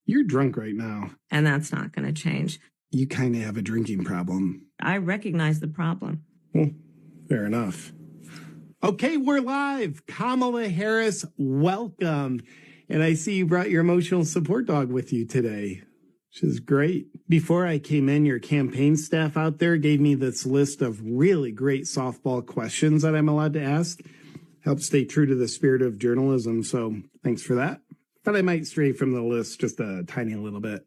You're drunk right now. And that's not going to change. You kind of have a drinking problem. I recognize the problem. Well, fair enough. Okay, we're live. Kamala Harris, welcome. And I see you brought your emotional support dog with you today, which is great. Before I came in, your campaign staff out there gave me this list of really great softball questions that I'm allowed to ask. Help stay true to the spirit of journalism, so thanks for that. But I might stray from the list just a tiny little bit.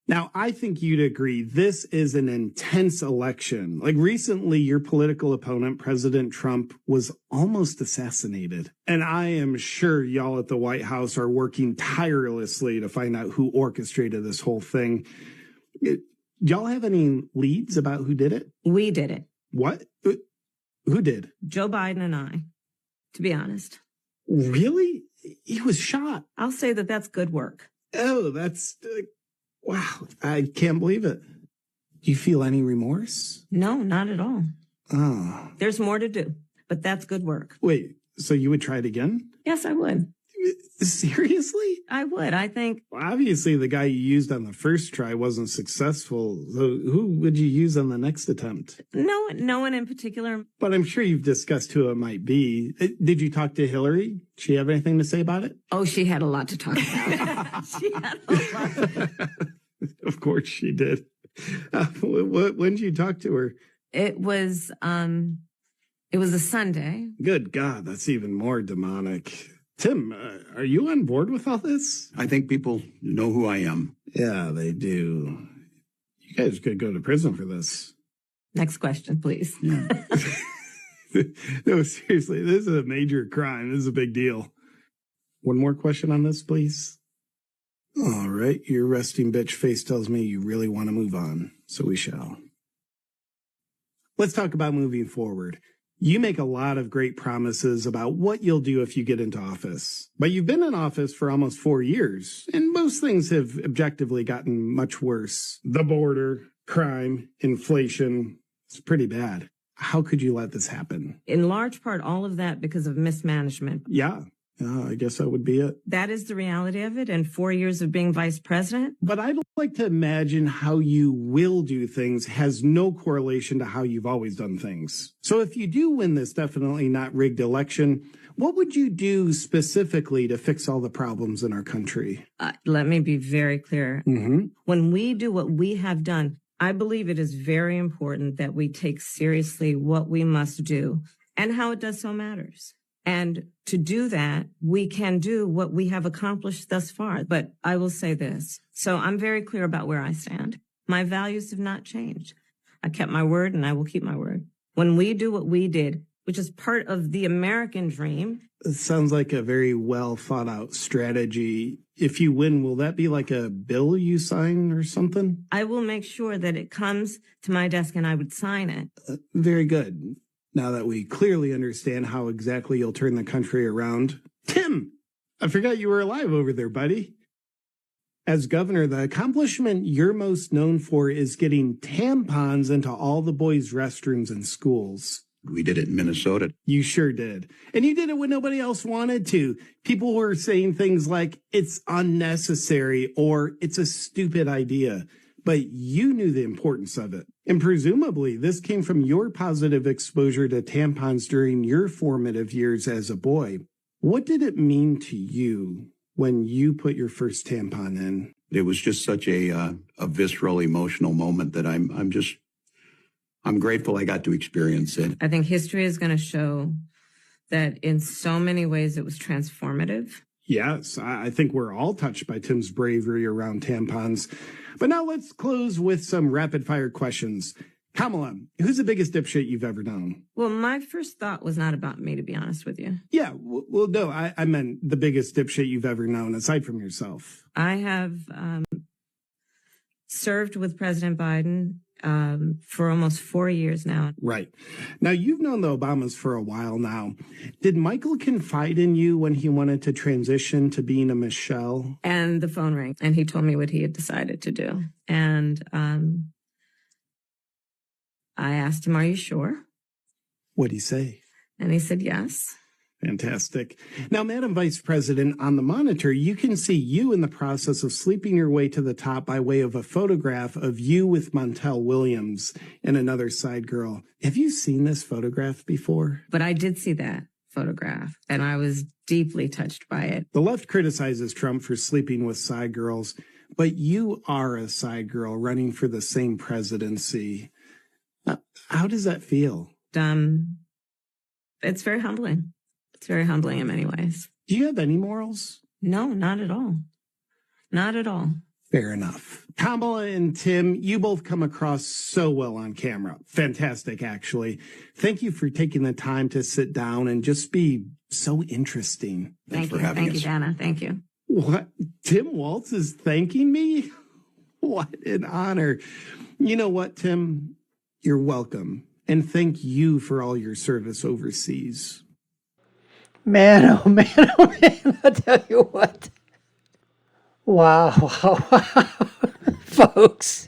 Now, I think you'd agree this is an intense election. Like recently, your political opponent, President Trump, was almost assassinated. And I am sure y'all at the White House are working tirelessly to find out who orchestrated this whole thing. Y'all have any leads about who did it? We did it. What? Who did? Joe Biden and I, to be honest. Really? He was shot. I'll say that that's good work. Oh, that's... wow, I can't believe it. Do you feel any remorse? No, not at all. Oh. There's more to do, but that's good work. Wait, so you would try it again? Yes, I would. Seriously? I would. I think... Well, obviously, the guy you used on the first try wasn't successful. So who would you use on the next attempt? No one in particular. But I'm sure you've discussed who it might be. Did you talk to Hillary? Did she have anything to say about it? Oh, she had a lot to talk about. She had a lot. Of course she did. When did you talk to her? It was a Sunday. Good God, that's even more demonic. Tim, are you on board with all this? I think people know who I am. Yeah, they do. You guys could go to prison for this. Next question, please. Yeah. No, seriously, this is a major crime. This is a big deal. One more question on this, please. All right, your resting bitch face tells me you really want to move on, so we shall. Let's talk about moving forward. You make a lot of great promises about what you'll do if you get into office. But you've been in office for almost 4 years, and most things have objectively gotten much worse. The border, crime, inflation, it's pretty bad. How could you let this happen? In large part, all of that because of mismanagement. Yeah, I guess that would be it. That is the reality of it, and 4 years of being vice president. But I'd like to imagine how you will do things has no correlation to how you've always done things. So if you do win this definitely not rigged election, what would you do specifically to fix all the problems in our country? Let me be very clear. Mm-hmm. When we do what we have done, I believe it is very important that we take seriously what we must do and how it does so matters. And to do that, we can do what we have accomplished thus far. But I will say this. So I'm very clear about where I stand. My values have not changed. I kept my word and I will keep my word. When we do what we did, which is part of the American dream. It sounds like a very well thought out strategy. If you win, will that be like a bill you sign or something? I will make sure that it comes to my desk and I would sign it. Very good. Now that we clearly understand how exactly you'll turn the country around. Tim, I forgot you were alive over there, buddy. As governor, the accomplishment you're most known for is getting tampons into all the boys' restrooms in schools. We did it in Minnesota. You sure did. And you did it when nobody else wanted to. People were saying things like, it's unnecessary or it's a stupid idea. But you knew the importance of it. And presumably, this came from your positive exposure to tampons during your formative years as a boy. What did it mean to you when you put your first tampon in? It was just such a visceral, emotional moment that I'm grateful I got to experience it. I think history is going to show that in so many ways it was transformative. Yes, I think we're all touched by Tim's bravery around tampons. But now let's close with some rapid fire questions. Kamala, who's the biggest dipshit you've ever known? Well, my first thought was not about me, to be honest with you. Yeah, well, no, I meant the biggest dipshit you've ever known, aside from yourself. I have served with President Biden for almost 4 years now. Right. Now, you've known the Obamas for a while now. Did Michael confide in you when he wanted to transition to being a Michelle? And the phone rang, and he told me what he had decided to do. And I asked him, are you sure? What'd he say? And he said, yes. Fantastic. Now, Madam Vice President, on the monitor, you can see you in the process of sleeping your way to the top by way of a photograph of you with Montel Williams and another side girl. Have you seen this photograph before? But I did see that photograph, and I was deeply touched by it. The left criticizes Trump for sleeping with side girls, but you are a side girl running for the same presidency. How does that feel? It's very humbling. It's very humbling in many ways. Do you have any morals? No, not at all. Not at all. Fair enough. Kamala and Tim, you both come across so well on camera. Fantastic, actually. Thank you for taking the time to sit down and just be so interesting. Thanks for having us. Thank you, Dana. Thank you. What? Tim Walz is thanking me? What an honor. You know what, Tim? You're welcome. And thank you for all your service overseas. Man, oh man, oh man, I'll tell you what. Wow, folks.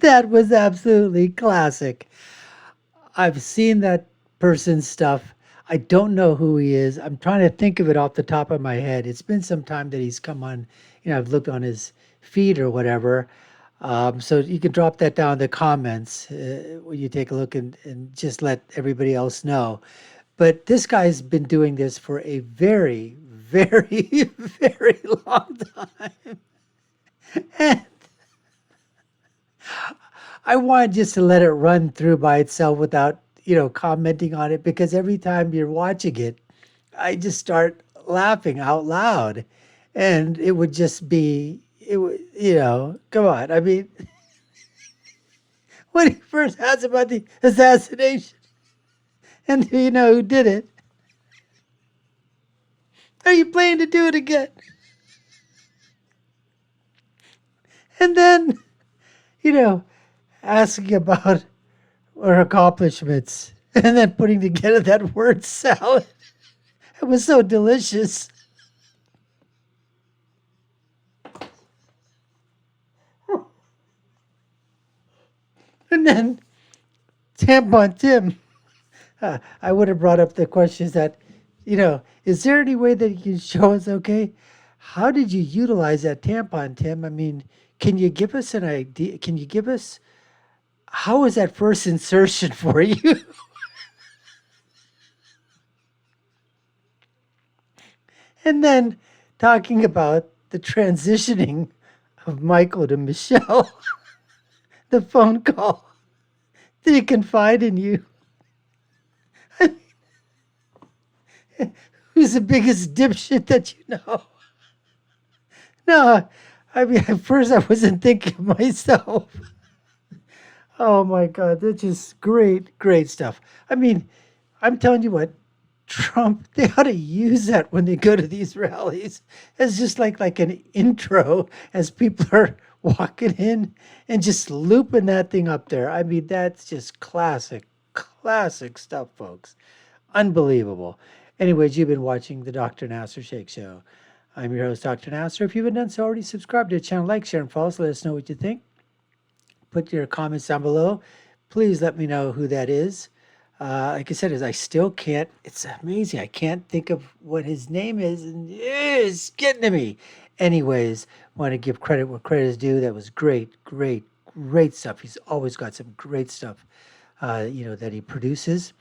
That was absolutely classic. I've seen that person's stuff. I don't know who he is. I'm trying to think of it off the top of my head. It's been some time that he's come on, I've looked on his feed or whatever. So you can drop that down in the comments when you take a look and just let everybody else know. But this guy's been doing this for a very, very, very long time. And I wanted just to let it run through by itself without, commenting on it, because every time you're watching it, I just start laughing out loud. And it would just be, come on. I mean, when he first asked about the assassination, and do you know who did it? Are you planning to do it again? And then, asking about her accomplishments, and then putting together that word salad. It was so delicious. And then Tampon Tim, I would have brought up the questions that, is there any way that you can show us, okay? How did you utilize that tampon, Tim? I mean, can you give us an idea? Can you give us, how was that first insertion for you? And then talking about the transitioning of Michael to Michelle. The phone call. Did he confide in you? I mean, who's the biggest dipshit that you know? No, I mean, at first I wasn't thinking of myself. Oh my God, that's just great, great stuff. I mean, I'm telling you what, Trump, they ought to use that when they go to these rallies as just like an intro as people are walking in and just looping that thing up there. I mean, that's just classic stuff, folks. Unbelievable. Anyways, you've been watching the Dr. Nasser Shake Show. I'm your host, Dr. Nasser. If you haven't done so already, subscribe to the channel, like, share, and follow us. Let us know what you think. Put your comments down below. Please let me know who that is. Like I said, I still can't, it's amazing. I can't think of what his name is, and it's getting to me. Anyways, want to give credit where credit is due. That was great stuff. He's always got some great stuff, that he produces.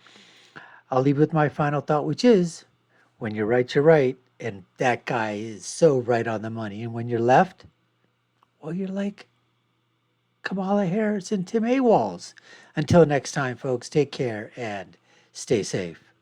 I'll leave with my final thought, which is, when you're right, you're right. And that guy is so right on the money. And when you're left, well, you're like Kamala Harris and Tim Walz. Until next time, folks, take care and stay safe.